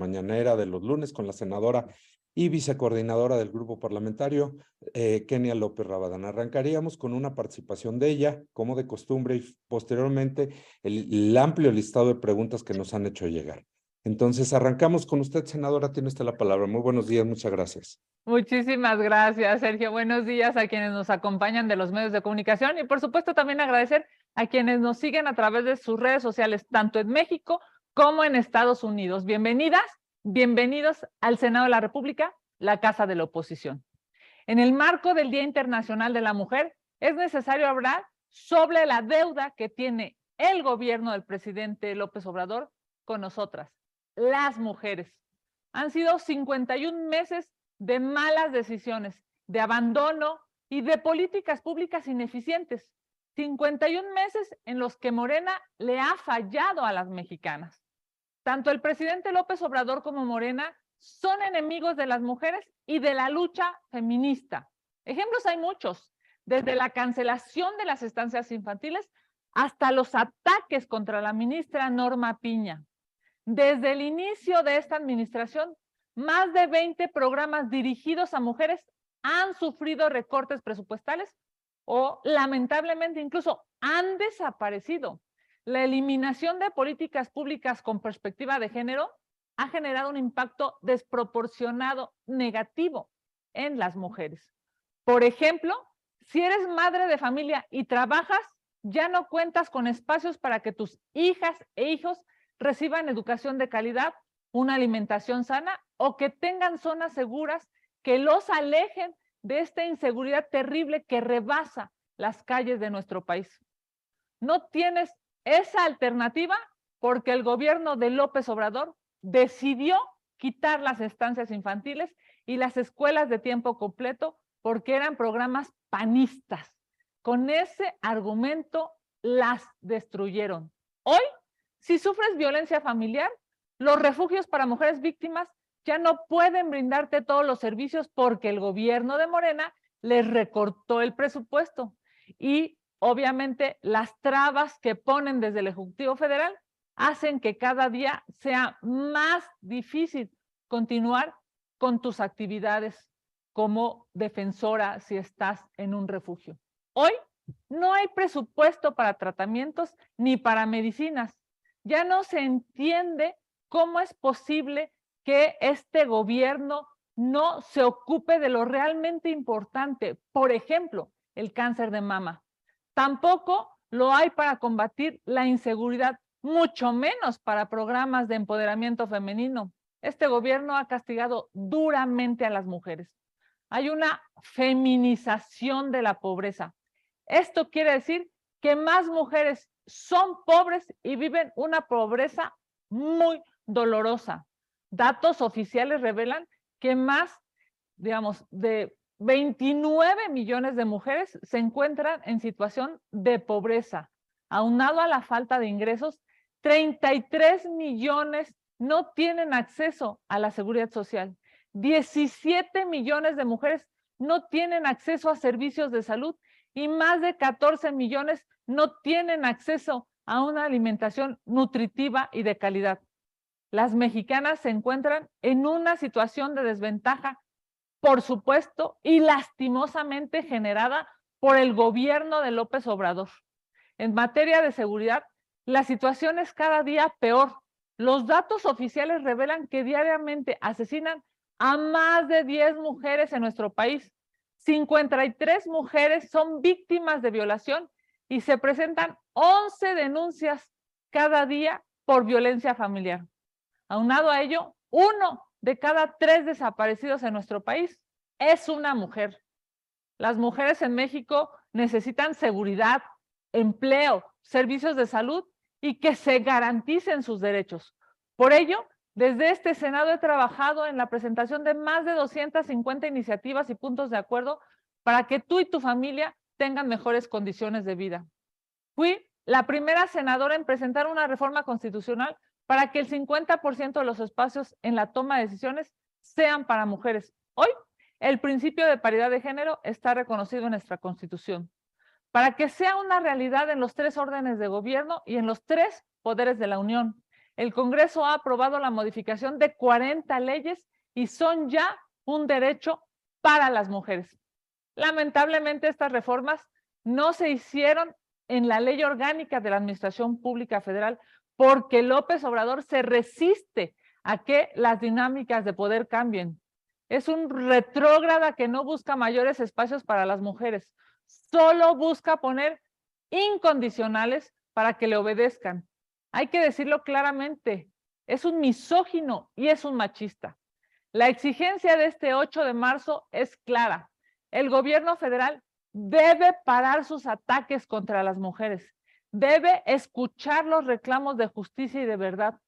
mañanera de los lunes con la senadora y vicecoordinadora del grupo parlamentario, Kenia López Rabadán. Arrancaríamos con una participación de ella, como de costumbre, y posteriormente el amplio listado de preguntas que nos han hecho llegar. Entonces, arrancamos con usted, senadora, tiene usted la palabra. Muy buenos días, muchas gracias. Muchísimas gracias, Sergio. Buenos días a quienes nos acompañan de los medios de comunicación y, por supuesto, también agradecer a quienes nos siguen a través de sus redes sociales, tanto en México como en Estados Unidos. Bienvenidas, bienvenidos al Senado de la República, la Casa de la Oposición. En el marco del Día Internacional de la Mujer, es necesario hablar sobre la deuda que tiene el gobierno del presidente López Obrador con nosotras, las mujeres. Han sido 51 meses de malas decisiones, de abandono y de políticas públicas ineficientes. 51 meses en los que Morena le ha fallado a las mexicanas. Tanto el presidente López Obrador como Morena son enemigos de las mujeres y de la lucha feminista. Ejemplos hay muchos, desde la cancelación de las estancias infantiles hasta los ataques contra la ministra Norma Piña. Desde el inicio de esta administración, más de 20 programas dirigidos a mujeres han sufrido recortes presupuestales o lamentablemente incluso han desaparecido. La eliminación de políticas públicas con perspectiva de género ha generado un impacto desproporcionado negativo en las mujeres. Por ejemplo, si eres madre de familia y trabajas, ya no cuentas con espacios para que tus hijas e hijos reciban educación de calidad, una alimentación sana o que tengan zonas seguras que los alejen de esta inseguridad terrible que rebasa las calles de nuestro país. No tienes esa alternativa porque el gobierno de López Obrador decidió quitar las estancias infantiles y las escuelas de tiempo completo porque eran programas panistas. Con ese argumento las destruyeron. Hoy, si sufres violencia familiar, los refugios para mujeres víctimas ya no pueden brindarte todos los servicios porque el gobierno de Morena les recortó el presupuesto y obviamente las trabas que ponen desde el Ejecutivo Federal hacen que cada día sea más difícil continuar con tus actividades como defensora si estás en un refugio. Hoy no hay presupuesto para tratamientos ni para medicinas. Ya no se entiende cómo es posible que este gobierno no se ocupe de lo realmente importante, por ejemplo, el cáncer de mama. Tampoco lo hay para combatir la inseguridad, mucho menos para programas de empoderamiento femenino. Este gobierno ha castigado duramente a las mujeres. Hay una feminización de la pobreza. Esto quiere decir que más mujeres son pobres y viven una pobreza muy dolorosa. Datos oficiales revelan que más, digamos, de 29 millones de mujeres se encuentran en situación de pobreza. Aunado a la falta de ingresos, 33 millones no tienen acceso a la seguridad social. 17 millones de mujeres no tienen acceso a servicios de salud y más de 14 millones no tienen acceso a una alimentación nutritiva y de calidad. Las mexicanas se encuentran en una situación de desventaja, por supuesto, y lastimosamente generada por el gobierno de López Obrador. En materia de seguridad, la situación es cada día peor. Los datos oficiales revelan que diariamente asesinan a más de 10 mujeres en nuestro país. 53 mujeres son víctimas de violación y se presentan 11 denuncias cada día por violencia familiar. Aunado a ello, 1 de cada 3 desaparecidos en nuestro país es una mujer. Las mujeres en México necesitan seguridad, empleo, servicios de salud y que se garanticen sus derechos. Por ello, desde este Senado he trabajado en la presentación de más de 250 iniciativas y puntos de acuerdo para que tú y tu familia tengan mejores condiciones de vida. Fui la primera senadora en presentar una reforma constitucional para que el 50% de los espacios en la toma de decisiones sean para mujeres. Hoy, el principio de paridad de género está reconocido en nuestra Constitución, para que sea una realidad en los 3 órdenes de gobierno y en los 3 poderes de la Unión. El Congreso ha aprobado la modificación de 40 leyes y son ya un derecho para las mujeres. Lamentablemente, estas reformas no se hicieron en la Ley Orgánica de la Administración Pública Federal porque López Obrador se resiste a que las dinámicas de poder cambien. Es un retrógrada que no busca mayores espacios para las mujeres, solo busca poner incondicionales para que le obedezcan. Hay que decirlo claramente, es un misógino y es un machista. La exigencia de este 8 de marzo es clara. El gobierno federal debe parar sus ataques contra las mujeres, debe escuchar los reclamos de justicia y de verdad.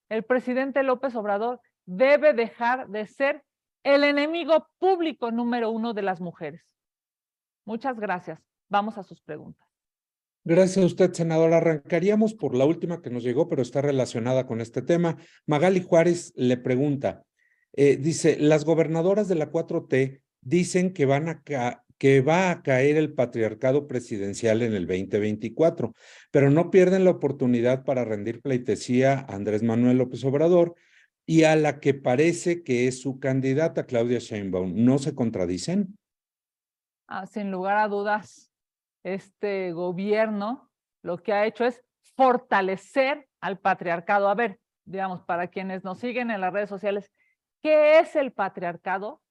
El presidente López Obrador debe dejar de ser el enemigo público número 1 de las mujeres. Muchas gracias. Vamos a sus preguntas. Gracias a usted, senadora. Arrancaríamos por la última que nos llegó, pero está relacionada con este tema. Magali Juárez le pregunta, dice, las gobernadoras de la 4T dicen que va a caer el patriarcado presidencial en el 2024, pero no pierden la oportunidad para rendir pleitesía a Andrés Manuel López Obrador y a la que parece que es su candidata, Claudia Sheinbaum. ¿No se contradicen? Sin lugar a dudas, este gobierno lo que ha hecho es fortalecer al patriarcado. A ver, digamos, para quienes nos siguen en las redes sociales, ¿qué es el patriarcado?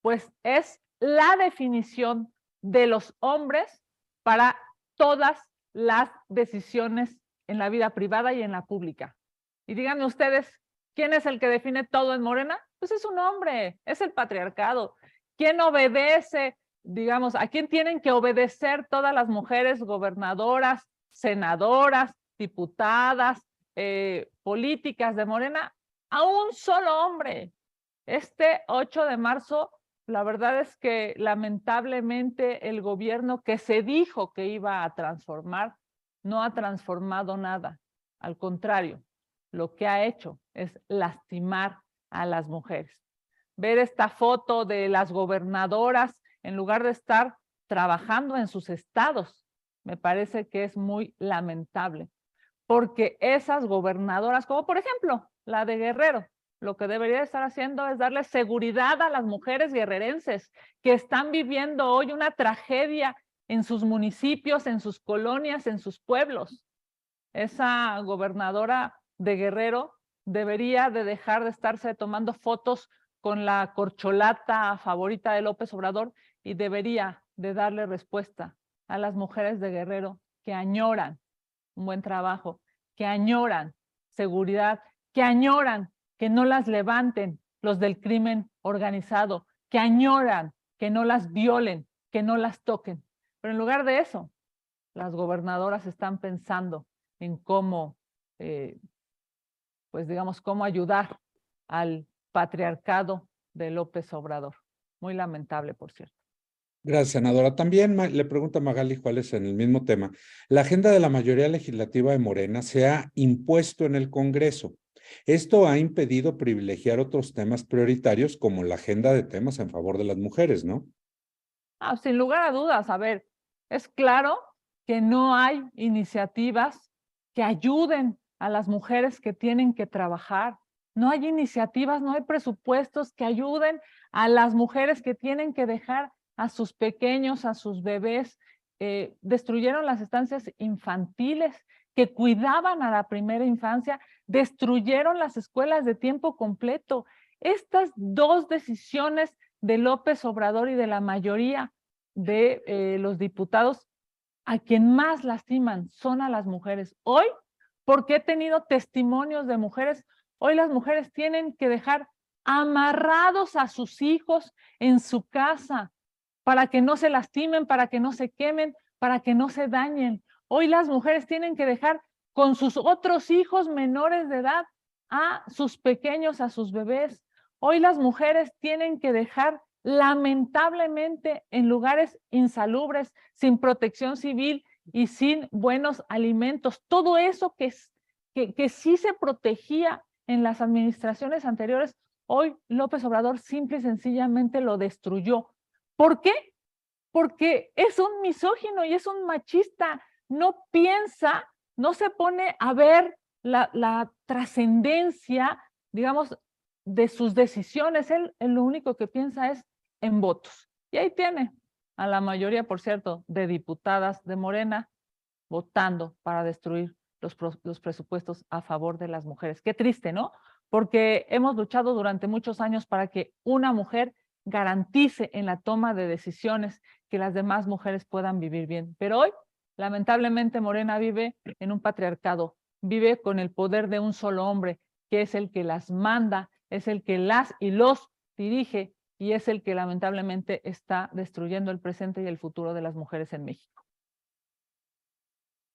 Pues es la definición de los hombres para todas las decisiones en la vida privada y en la pública. Y díganme ustedes, ¿quién es el que define todo en Morena? Pues es un hombre, es el patriarcado. ¿Quién obedece? Digamos, ¿a quién tienen que obedecer todas las mujeres gobernadoras, senadoras, diputadas, políticas de Morena? A un solo hombre. Este 8 de marzo, la verdad es que lamentablemente el gobierno que se dijo que iba a transformar, no ha transformado nada. Al contrario, lo que ha hecho es lastimar a las mujeres. Ver esta foto de las gobernadoras en lugar de estar trabajando en sus estados, me parece que es muy lamentable, porque esas gobernadoras, como por ejemplo la de Guerrero, lo que debería estar haciendo es darle seguridad a las mujeres guerrerenses que están viviendo hoy una tragedia en sus municipios, en sus colonias, en sus pueblos. Esa gobernadora de Guerrero debería de dejar de estarse tomando fotos con la corcholata favorita de López Obrador y debería de darle respuesta a las mujeres de Guerrero que añoran un buen trabajo, que añoran seguridad, que añoran que no las levanten los del crimen organizado, que añoran que no las violen, que no las toquen. Pero en lugar de eso, las gobernadoras están pensando en cómo, pues digamos, cómo ayudar al patriarcado de López Obrador. Muy lamentable, por cierto. Gracias, senadora. También le pregunta Magali Juárez en el mismo tema. La agenda de la mayoría legislativa de Morena se ha impuesto en el Congreso. Esto ha impedido privilegiar otros temas prioritarios como la agenda de temas en favor de las mujeres, ¿no? Sin lugar a dudas, a ver, es claro que no hay iniciativas que ayuden a las mujeres que tienen que trabajar. No hay iniciativas, no hay presupuestos que ayuden a las mujeres que tienen que dejar a sus pequeños, a sus bebés. Destruyeron las estancias infantiles que cuidaban a la primera infancia, destruyeron las escuelas de tiempo completo. Estas dos decisiones de López Obrador y de la mayoría de los diputados, a quien más lastiman son a las mujeres. Hoy, porque he tenido testimonios de mujeres, hoy las mujeres tienen que dejar amarrados a sus hijos en su casa para que no se lastimen, para que no se quemen, para que no se dañen. Hoy las mujeres tienen que dejar con sus otros hijos menores de edad a sus pequeños, a sus bebés. Hoy las mujeres tienen que dejar lamentablemente en lugares insalubres, sin protección civil y sin buenos alimentos. Todo eso que sí se protegía en las administraciones anteriores, hoy López Obrador simple y sencillamente lo destruyó. ¿Por qué? Porque es un misógino y es un machista. No piensa, no se pone a ver la trascendencia, digamos, de sus decisiones. Él lo único que piensa es en votos. Y ahí tiene a la mayoría, por cierto, de diputadas de Morena votando para destruir los presupuestos a favor de las mujeres. Qué triste, ¿no? Porque hemos luchado durante muchos años para que una mujer garantice en la toma de decisiones que las demás mujeres puedan vivir bien. Pero hoy, lamentablemente, Morena vive en un patriarcado, vive con el poder de un solo hombre, que es el que las manda, es el que las y los dirige y es el que lamentablemente está destruyendo el presente y el futuro de las mujeres en México.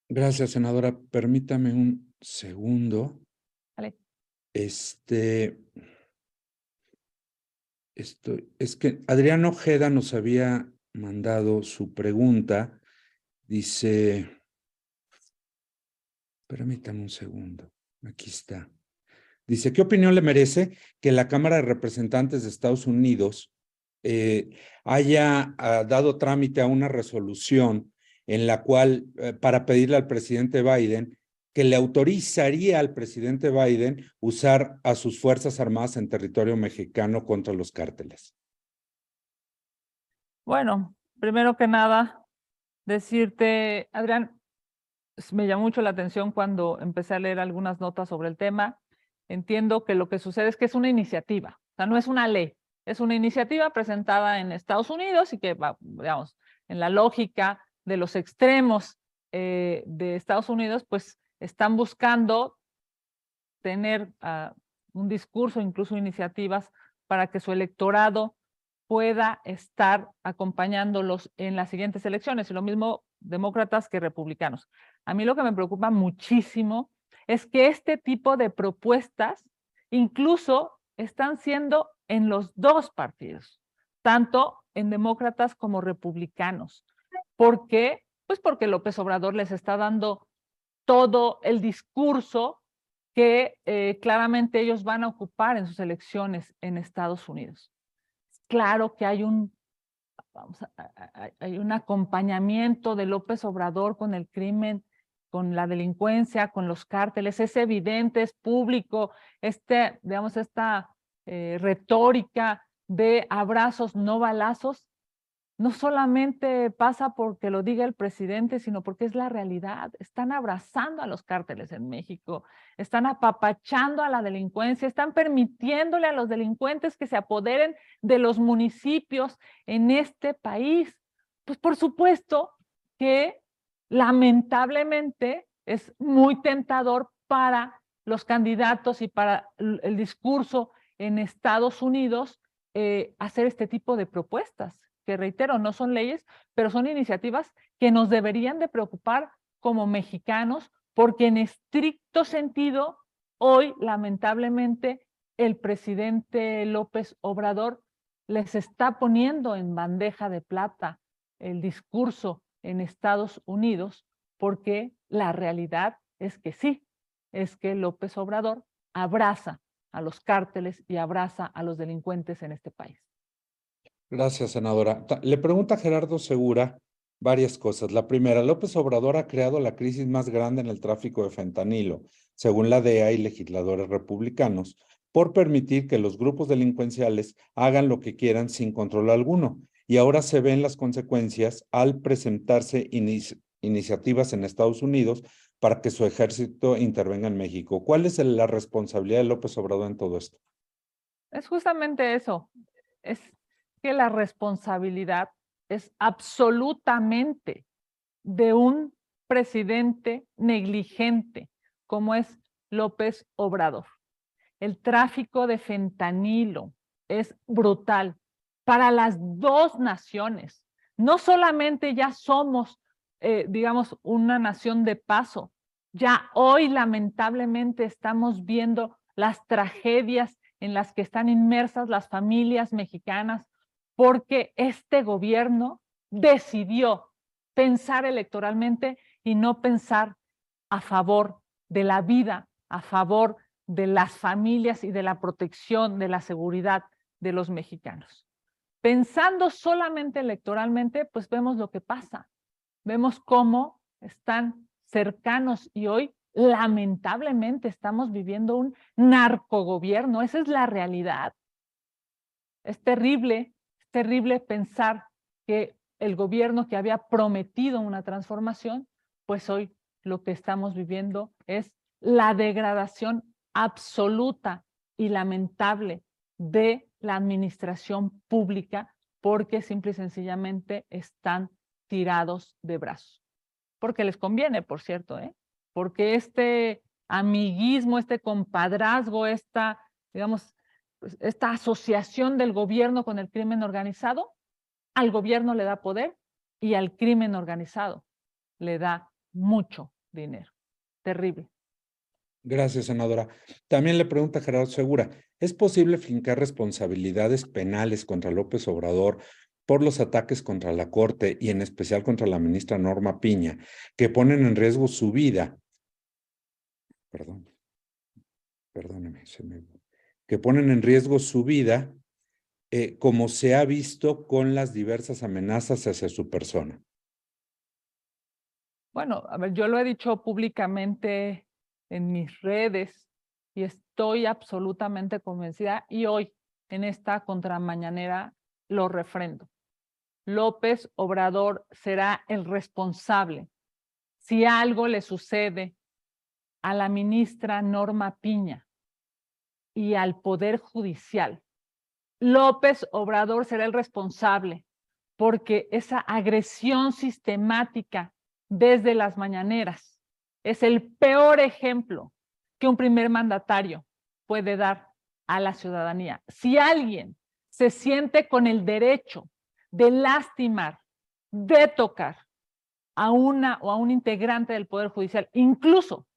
Gracias, senadora. Permítame un segundo. ¿Vale? Es que Adrián Ojeda nos había mandado su pregunta. Dice, permítame un segundo. Aquí está. Dice, ¿qué opinión le merece que la Cámara de Representantes de Estados Unidos haya dado trámite a una resolución en la cual, para pedirle al presidente Biden, que le autorizaría al presidente Biden usar a sus Fuerzas Armadas en territorio mexicano contra los cárteles? Bueno, primero que nada, decirte, Adrián, me llamó mucho la atención cuando empecé a leer algunas notas sobre el tema. Entiendo que lo que sucede es que es una iniciativa, o sea, no es una ley, es una iniciativa presentada en Estados Unidos y que va, digamos, en la lógica de los extremos de Estados Unidos, pues están buscando tener un discurso, incluso iniciativas, para que su electorado pueda estar acompañándolos en las siguientes elecciones, y lo mismo demócratas que republicanos. A mí lo que me preocupa muchísimo es que este tipo de propuestas incluso están siendo en los dos partidos, tanto en demócratas como republicanos. ¿Por qué? Pues porque López Obrador les está dando todo el discurso que claramente ellos van a ocupar en sus elecciones en Estados Unidos. Claro que hay hay un acompañamiento de López Obrador con el crimen, con la delincuencia, con los cárteles, es evidente, es público, digamos, esta retórica de abrazos, no balazos, no solamente pasa porque lo diga el presidente, sino porque es la realidad. Están abrazando a los cárteles en México, están apapachando a la delincuencia, están permitiéndole a los delincuentes que se apoderen de los municipios en este país. Pues por supuesto que lamentablemente es muy tentador para los candidatos y para el discurso en Estados Unidos hacer este tipo de propuestas, que reitero, no son leyes, pero son iniciativas que nos deberían de preocupar como mexicanos, porque en estricto sentido, hoy lamentablemente el presidente López Obrador les está poniendo en bandeja de plata el discurso en Estados Unidos, porque la realidad es que sí, es que López Obrador abraza a los cárteles y abraza a los delincuentes en este país. Gracias, senadora. Le pregunta Gerardo Segura varias cosas. La primera, López Obrador ha creado la crisis más grande en el tráfico de fentanilo, según la DEA y legisladores republicanos, por permitir que los grupos delincuenciales hagan lo que quieran sin control alguno. Y ahora se ven las consecuencias al presentarse iniciativas en Estados Unidos para que su ejército intervenga en México. ¿Cuál es la responsabilidad de López Obrador en todo esto? Es justamente eso, es que la responsabilidad es absolutamente de un presidente negligente como es López Obrador. El tráfico de fentanilo es brutal para las dos naciones. No solamente ya somos, digamos, una nación de paso, ya hoy lamentablemente estamos viendo las tragedias en las que están inmersas las familias mexicanas porque este gobierno decidió pensar electoralmente y no pensar a favor de la vida, a favor de las familias y de la protección de la seguridad de los mexicanos. Pensando solamente electoralmente, pues vemos lo que pasa. Vemos cómo están cercanos y hoy lamentablemente estamos viviendo un narcogobierno, esa es la realidad. Es terrible pensar que el gobierno que había prometido una transformación, pues hoy lo que estamos viviendo es la degradación absoluta y lamentable de la administración pública, porque simple y sencillamente están tirados de brazos. Porque les conviene, por cierto, ¿eh? Porque este amiguismo, este compadrazgo, digamos, pues, esta asociación del gobierno con el crimen organizado, al gobierno le da poder y al crimen organizado le da mucho dinero. Terrible. Gracias, senadora. También le pregunta Gerardo Segura, ¿es posible fincar responsabilidades penales contra López Obrador por los ataques contra la Corte y en especial contra la ministra Norma Piña, que ponen en riesgo su vida? Perdóneme, que ponen en riesgo su vida, como se ha visto con las diversas amenazas hacia su persona. Bueno, a ver, yo lo he dicho públicamente en mis redes y estoy absolutamente convencida y hoy en esta contramañanera lo refrendo. López Obrador será el responsable si algo le sucede a la ministra Norma Piña y al Poder Judicial. López Obrador será el responsable porque esa agresión sistemática desde las mañaneras es el peor ejemplo que un primer mandatario puede dar a la ciudadanía. Si alguien se siente con el derecho de lastimar, de tocar a una o a un integrante del Poder Judicial, incluso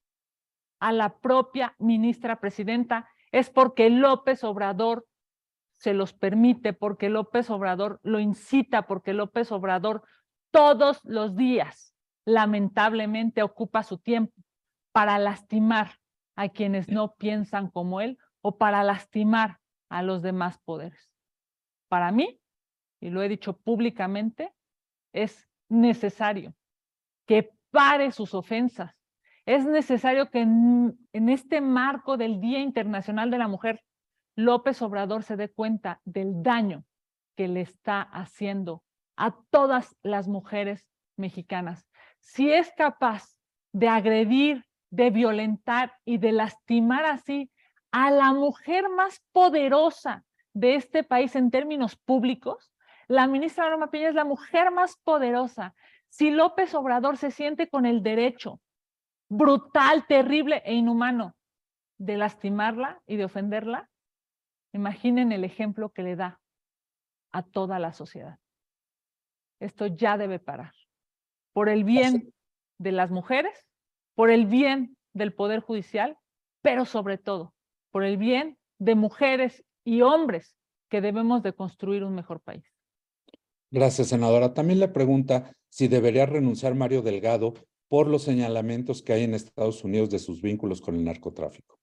a la propia ministra presidenta, es porque López Obrador se los permite, porque López Obrador lo incita, porque López Obrador todos los días, lamentablemente, ocupa su tiempo para lastimar a quienes no piensan como él o para lastimar a los demás poderes. Para mí, y lo he dicho públicamente, es necesario que pare sus ofensas. Es necesario que en este marco del Día Internacional de la Mujer, López Obrador se dé cuenta del daño que le está haciendo a todas las mujeres mexicanas. Si es capaz de agredir, de violentar y de lastimar así a la mujer más poderosa de este país en términos públicos, la ministra Norma Piña es la mujer más poderosa. Si López Obrador se siente con el derecho brutal, terrible e inhumano de lastimarla y de ofenderla, imaginen el ejemplo que le da a toda la sociedad. Esto ya debe parar. Por el bien de las mujeres, por el bien del Poder Judicial, pero sobre todo por el bien de mujeres y hombres que debemos de construir un mejor país. Gracias, senadora. También le pregunta si debería renunciar Mario Delgado por los señalamientos que hay en Estados Unidos de sus vínculos con el narcotráfico.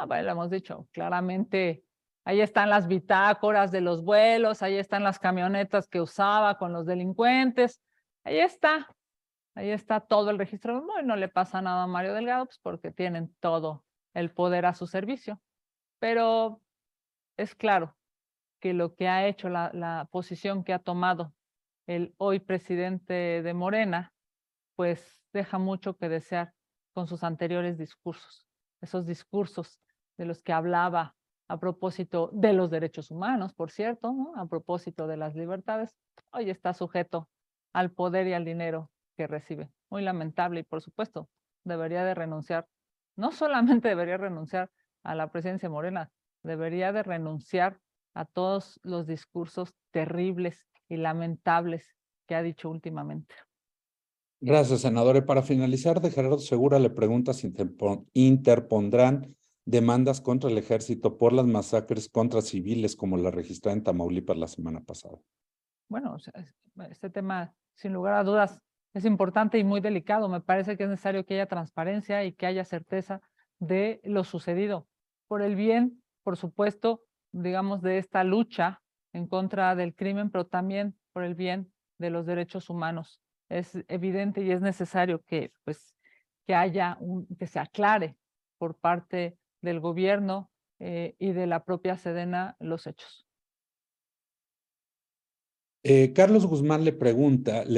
Bueno, lo hemos dicho, claramente ahí están las bitácoras de los vuelos, ahí están las camionetas que usaba con los delincuentes, ahí está todo el registro. No le pasa nada a Mario Delgado, pues porque tienen todo el poder a su servicio. Pero es claro que lo que ha hecho, la posición que ha tomado el hoy presidente de Morena, pues deja mucho que desear con sus anteriores discursos. Esos discursos de los que hablaba a propósito de los derechos humanos, por cierto, ¿no? A propósito de las libertades, hoy está sujeto al poder y al dinero que recibe. Muy lamentable y por supuesto debería de renunciar. No solamente debería renunciar a la presidencia Morena, debería de renunciar a todos los discursos terribles y lamentables que ha dicho últimamente. Gracias, senadora. Y para finalizar, de Gerardo Segura le pregunta si interpondrán demandas contra el ejército por las masacres contra civiles como la registrada en Tamaulipas la semana pasada. Bueno, o sea, este tema, sin lugar a dudas, es importante y muy delicado. Me parece que es necesario que haya transparencia y que haya certeza de lo sucedido. Por el bien, por supuesto, digamos, de esta lucha en contra del crimen, pero también por el bien de los derechos humanos. Es evidente y es necesario que, pues, que se aclare por parte del gobierno y de la propia Sedena los hechos. Carlos Guzmán le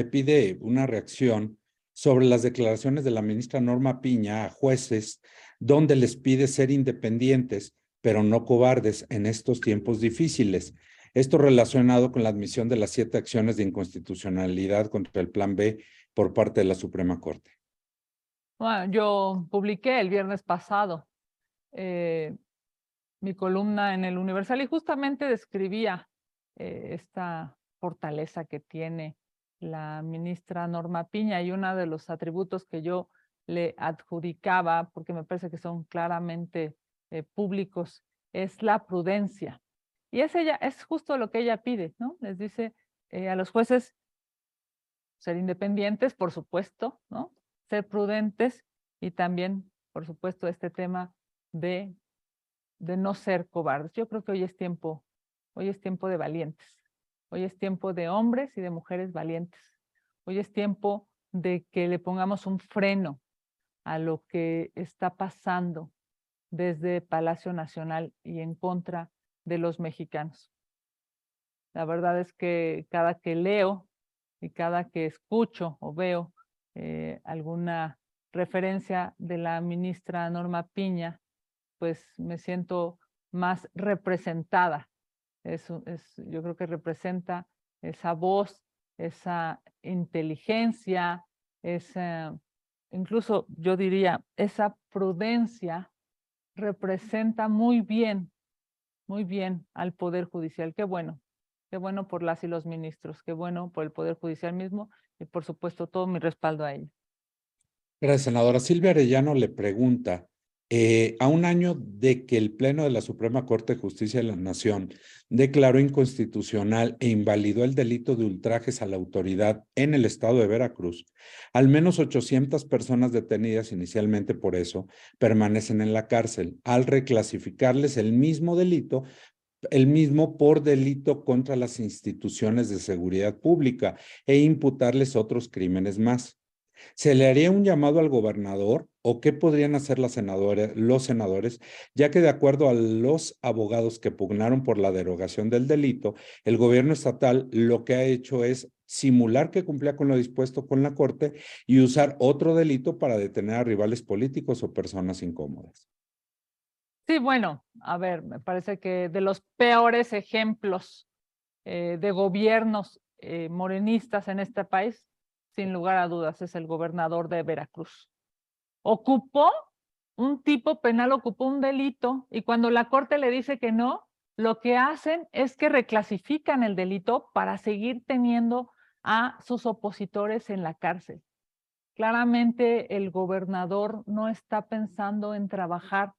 pide una reacción sobre las declaraciones de la ministra Norma Piña a jueces, donde les pide ser independientes, pero no cobardes en estos tiempos difíciles. Esto relacionado con la admisión de las 7 acciones de inconstitucionalidad contra el Plan B por parte de la Suprema Corte. Bueno, yo publiqué el viernes pasado mi columna en el Universal y justamente describía esta fortaleza que tiene la ministra Norma Piña, y uno de los atributos que yo le adjudicaba, porque me parece que son claramente públicos, es la prudencia. Y es justo lo que ella pide, ¿no? Les dice a los jueces ser independientes, por supuesto, ¿no? Ser prudentes y también, por supuesto, este tema de no ser cobardes. Yo creo que hoy es tiempo de valientes. Hoy es tiempo de hombres y de mujeres valientes. Hoy es tiempo de que le pongamos un freno a lo que está pasando desde Palacio Nacional y en contra de los mexicanos. La verdad es que cada que leo y cada que escucho o veo alguna referencia de la ministra Norma Piña, pues me siento más representada. Yo creo que representa esa voz, esa inteligencia, incluso yo diría, esa prudencia representa muy bien al Poder Judicial. Qué bueno por las y los ministros, qué bueno por el Poder Judicial mismo y por supuesto todo mi respaldo a ellos. Gracias, senadora. Silvia Arellano le pregunta, a un año de que el Pleno de la Suprema Corte de Justicia de la Nación declaró inconstitucional e invalidó el delito de ultrajes a la autoridad en el estado de Veracruz, al menos 800 personas detenidas inicialmente por eso permanecen en la cárcel, al reclasificarles el mismo delito, el mismo por delito contra las instituciones de seguridad pública e imputarles otros crímenes más. ¿Se le haría un llamado al gobernador o qué podrían hacer los senadores, ya que de acuerdo a los abogados que pugnaron por la derogación del delito, el gobierno estatal lo que ha hecho es simular que cumplía con lo dispuesto con la Corte y usar otro delito para detener a rivales políticos o personas incómodas? Sí, bueno, a ver, me parece que de los peores ejemplos de gobiernos morenistas en este país, sin lugar a dudas, es el gobernador de Veracruz. Ocupó un tipo penal, ocupó un delito, y cuando la Corte le dice que no, lo que hacen es que reclasifican el delito para seguir teniendo a sus opositores en la cárcel. Claramente el gobernador no está pensando en trabajar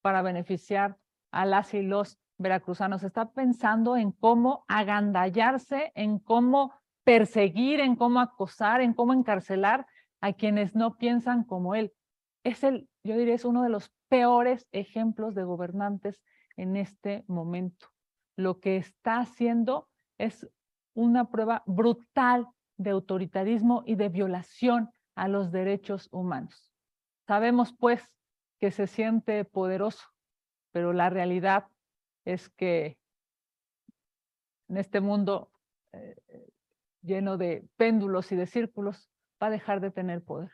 para beneficiar a las y los veracruzanos, está pensando en cómo agandallarse, en cómo perseguir, en cómo acosar, en cómo encarcelar a quienes no piensan como él. Yo diría, es uno de los peores ejemplos de gobernantes en este momento. Lo que está haciendo es una prueba brutal de autoritarismo y de violación a los derechos humanos. Sabemos, pues, que se siente poderoso, pero la realidad es que en este mundo lleno de péndulos y de círculos, va a dejar de tener poder.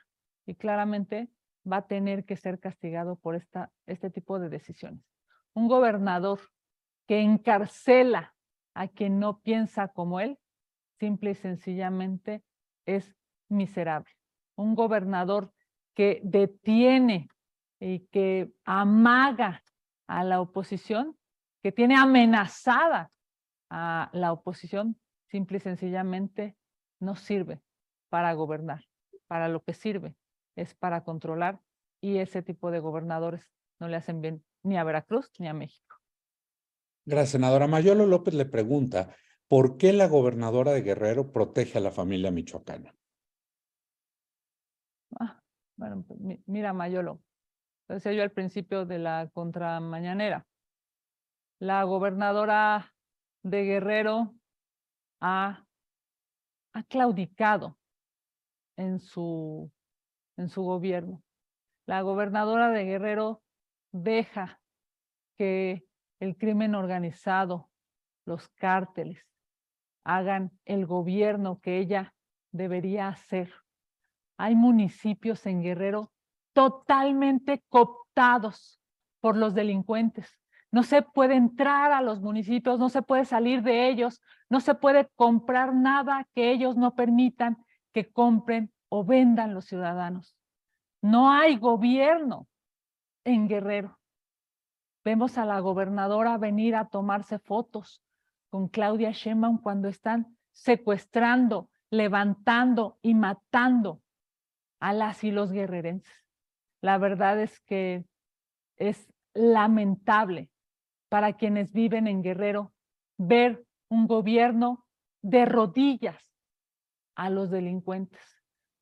Y claramente va a tener que ser castigado por este tipo de decisiones. Un gobernador que encarcela a quien no piensa como él, simple y sencillamente es miserable. Un gobernador que detiene y que amaga a la oposición, que tiene amenazada a la oposición, simple y sencillamente no sirve para gobernar. Para lo que sirve es para controlar, y ese tipo de gobernadores no le hacen bien ni a Veracruz ni a México. Gracias, senadora. Mayolo López le pregunta, ¿por qué la gobernadora de Guerrero protege a la familia michoacana? Bueno, pues, mira, Mayolo, lo decía yo al principio de la contramañanera. La gobernadora de Guerrero ha claudicado en su gobierno. La gobernadora de Guerrero deja que el crimen organizado, los cárteles, hagan el gobierno que ella debería hacer. Hay municipios en Guerrero totalmente cooptados por los delincuentes. No se puede entrar a los municipios, no se puede salir de ellos, no se puede comprar nada que ellos no permitan que compren o vendan los ciudadanos. No hay gobierno en Guerrero. Vemos a la gobernadora venir a tomarse fotos con Claudia Sheinbaum cuando están secuestrando, levantando y matando a las y los guerrerenses. La verdad es que es lamentable para quienes viven en Guerrero ver un gobierno de rodillas a los delincuentes,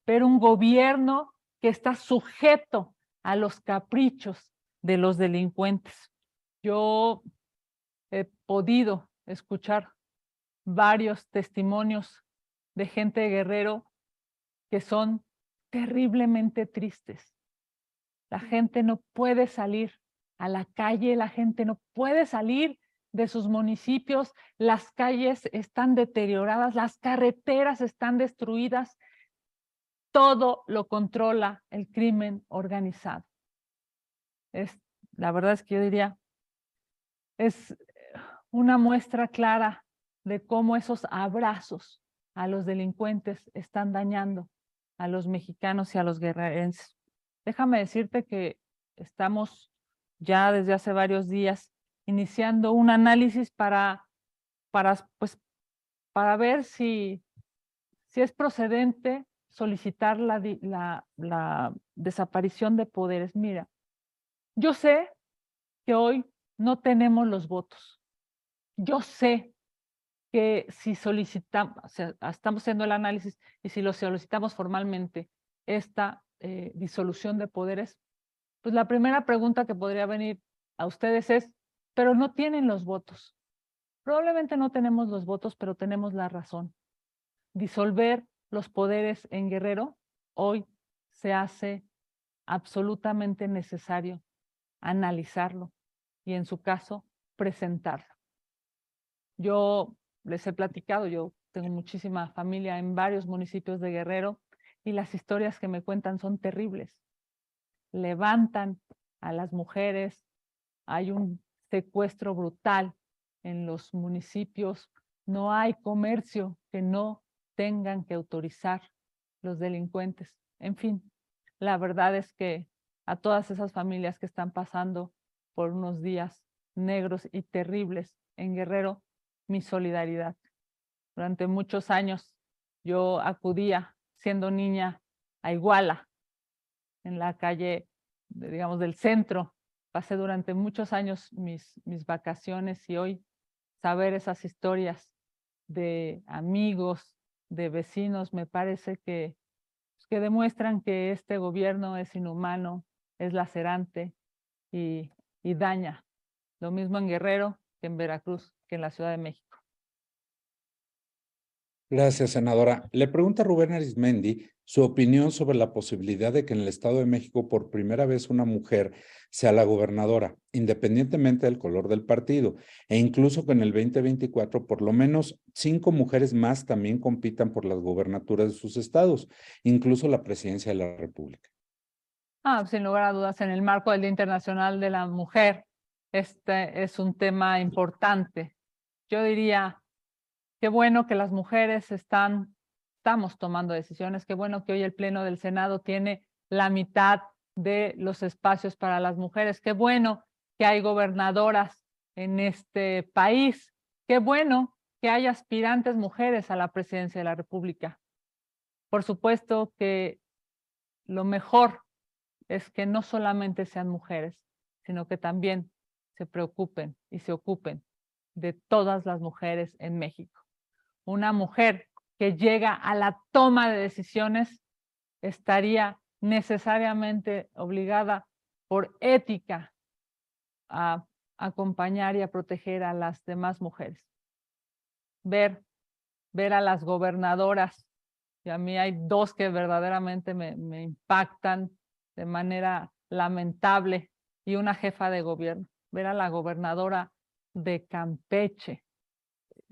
ver un gobierno que está sujeto a los caprichos de los delincuentes. Yo he podido escuchar varios testimonios de gente de Guerrero que son terriblemente tristes. La gente no puede salir a la calle, la gente no puede salir de sus municipios, las calles están deterioradas, las carreteras están destruidas, todo lo controla el crimen organizado. La verdad es que yo diría, es una muestra clara de cómo esos abrazos a los delincuentes están dañando a los mexicanos y a los guerrerenses. Déjame decirte que estamos ya desde hace varios días iniciando un análisis para ver si es procedente solicitar la desaparición de poderes. Mira, yo sé que hoy no tenemos los votos. Yo sé que si solicitamos, o sea, estamos haciendo el análisis y si lo solicitamos formalmente, esta disolución de poderes, pues la primera pregunta que podría venir a ustedes es, pero no tienen los votos. Probablemente no tenemos los votos, pero tenemos la razón. Disolver los poderes en Guerrero hoy se hace absolutamente necesario analizarlo y en su caso presentarlo. Yo les he platicado, yo tengo muchísima familia en varios municipios de Guerrero y las historias que me cuentan son terribles. Levantan a las mujeres, hay un secuestro brutal en los municipios, no hay comercio que no tengan que autorizar los delincuentes. En fin, la verdad es que a todas esas familias que están pasando por unos días negros y terribles en Guerrero, mi solidaridad. Durante muchos años yo acudía, siendo niña, a Iguala, en la calle, digamos, del centro. Pasé durante muchos años mis vacaciones y hoy saber esas historias de amigos, de vecinos, me parece que demuestran que este gobierno es inhumano, es lacerante y daña. Lo mismo en Guerrero que en Veracruz, que en la Ciudad de México. Gracias, senadora. Le pregunta Rubén Arizmendi su opinión sobre la posibilidad de que en el Estado de México por primera vez una mujer sea la gobernadora, independientemente del color del partido, e incluso que en el 2024 por lo menos 5 mujeres más también compitan por las gobernaturas de sus estados, incluso la presidencia de la República. Sin lugar a dudas, en el marco del Día Internacional de la Mujer, este es un tema importante. Yo diría, qué bueno que las mujeres estamos tomando decisiones, qué bueno que hoy el Pleno del Senado tiene la mitad de los espacios para las mujeres, qué bueno que hay gobernadoras en este país, qué bueno que hay aspirantes mujeres a la presidencia de la República. Por supuesto que lo mejor es que no solamente sean mujeres, sino que también se preocupen y se ocupen de todas las mujeres en México. Una mujer que llega a la toma de decisiones estaría necesariamente obligada por ética a acompañar y a proteger a las demás mujeres. Ver a las gobernadoras, y a mí hay dos que verdaderamente me impactan, de manera lamentable, y una jefa de gobierno, ver a la gobernadora de Campeche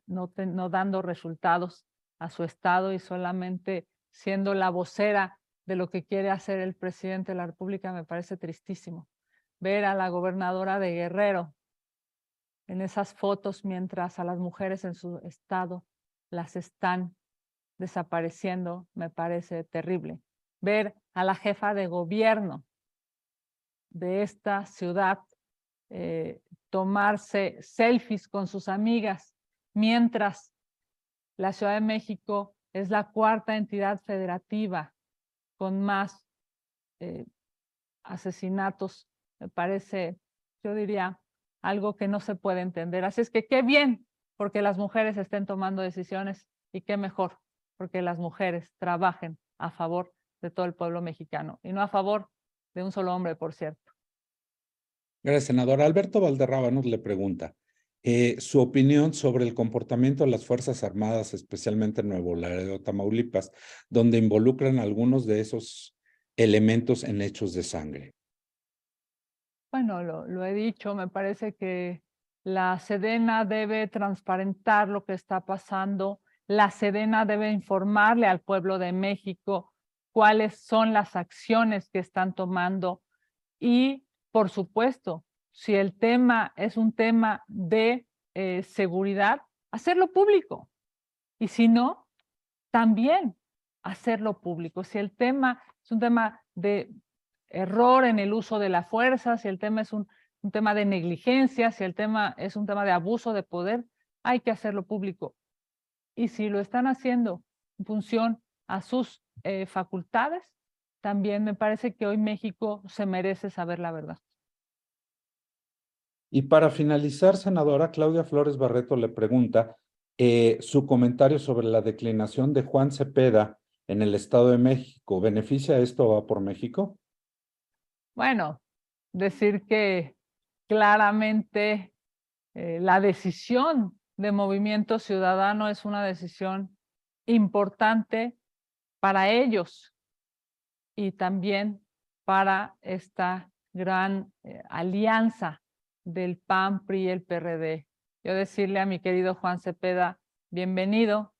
no dando resultados a su estado y solamente siendo la vocera de lo que quiere hacer el presidente de la República, me parece tristísimo. Ver a la gobernadora de Guerrero en esas fotos mientras a las mujeres en su estado las están desapareciendo, me parece terrible. Ver a la jefa de gobierno de esta ciudad tomarse selfies con sus amigas, mientras la Ciudad de México es la cuarta entidad federativa con más asesinatos, me parece, yo diría, algo que no se puede entender. Así es que qué bien porque las mujeres estén tomando decisiones, y qué mejor porque las mujeres trabajen a favor de todo el pueblo mexicano y no a favor de un solo hombre, por cierto. Gracias, senador. Alberto Valderrama nos le pregunta su opinión sobre el comportamiento de las Fuerzas Armadas, especialmente en Nuevo Laredo, Tamaulipas, donde involucran algunos de esos elementos en hechos de sangre. Bueno, lo he dicho, me parece que la Sedena debe transparentar lo que está pasando, la Sedena debe informarle al pueblo de México cuáles son las acciones que están tomando y, por supuesto, si el tema es un tema de seguridad, hacerlo público. Y si no, también hacerlo público. Si el tema es un tema de error en el uso de la fuerza, si el tema es un tema de negligencia, si el tema es un tema de abuso de poder, hay que hacerlo público. Y si lo están haciendo en función a sus facultades, también me parece que hoy México se merece saber la verdad. Y para finalizar, senadora, Claudia Flores Barreto le pregunta su comentario sobre la declinación de Juan Cepeda en el Estado de México. ¿Beneficia esto o va por México? Bueno, decir que claramente la decisión de Movimiento Ciudadano es una decisión importante para ellos y también para esta gran alianza del PAN, PRI y el PRD. Yo decirle a mi querido Juan Cepeda, bienvenido,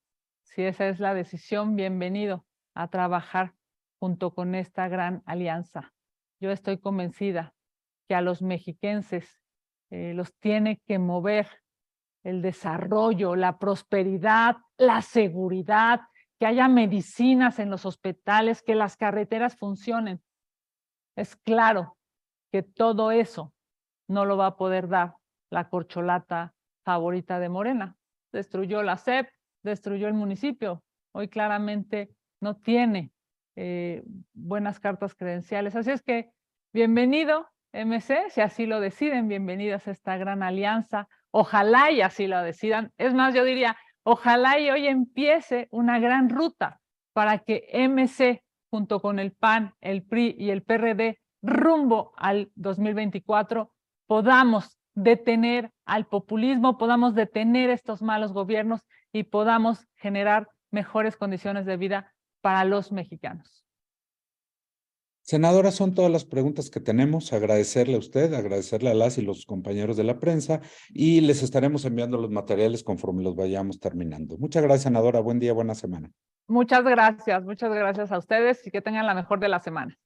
si esa es la decisión, bienvenido a trabajar junto con esta gran alianza. Yo estoy convencida que a los mexiquenses los tiene que mover el desarrollo, la prosperidad, la seguridad, que haya medicinas en los hospitales, que las carreteras funcionen. Es claro que todo eso no lo va a poder dar la corcholata favorita de Morena. Destruyó la SEP, destruyó el municipio. Hoy claramente no tiene buenas cartas credenciales. Así es que bienvenido, MC, si así lo deciden, bienvenidas a esta gran alianza. Ojalá y así lo decidan. Es más, yo diría, ojalá y hoy empiece una gran ruta para que MC, junto con el PAN, el PRI y el PRD, rumbo al 2024, podamos detener al populismo, podamos detener estos malos gobiernos y podamos generar mejores condiciones de vida para los mexicanos. Senadora, son todas las preguntas que tenemos. Agradecerle a usted, agradecerle a las y los compañeros de la prensa y les estaremos enviando los materiales conforme los vayamos terminando. Muchas gracias, senadora. Buen día, buena semana. Muchas gracias a ustedes y que tengan la mejor de las semanas.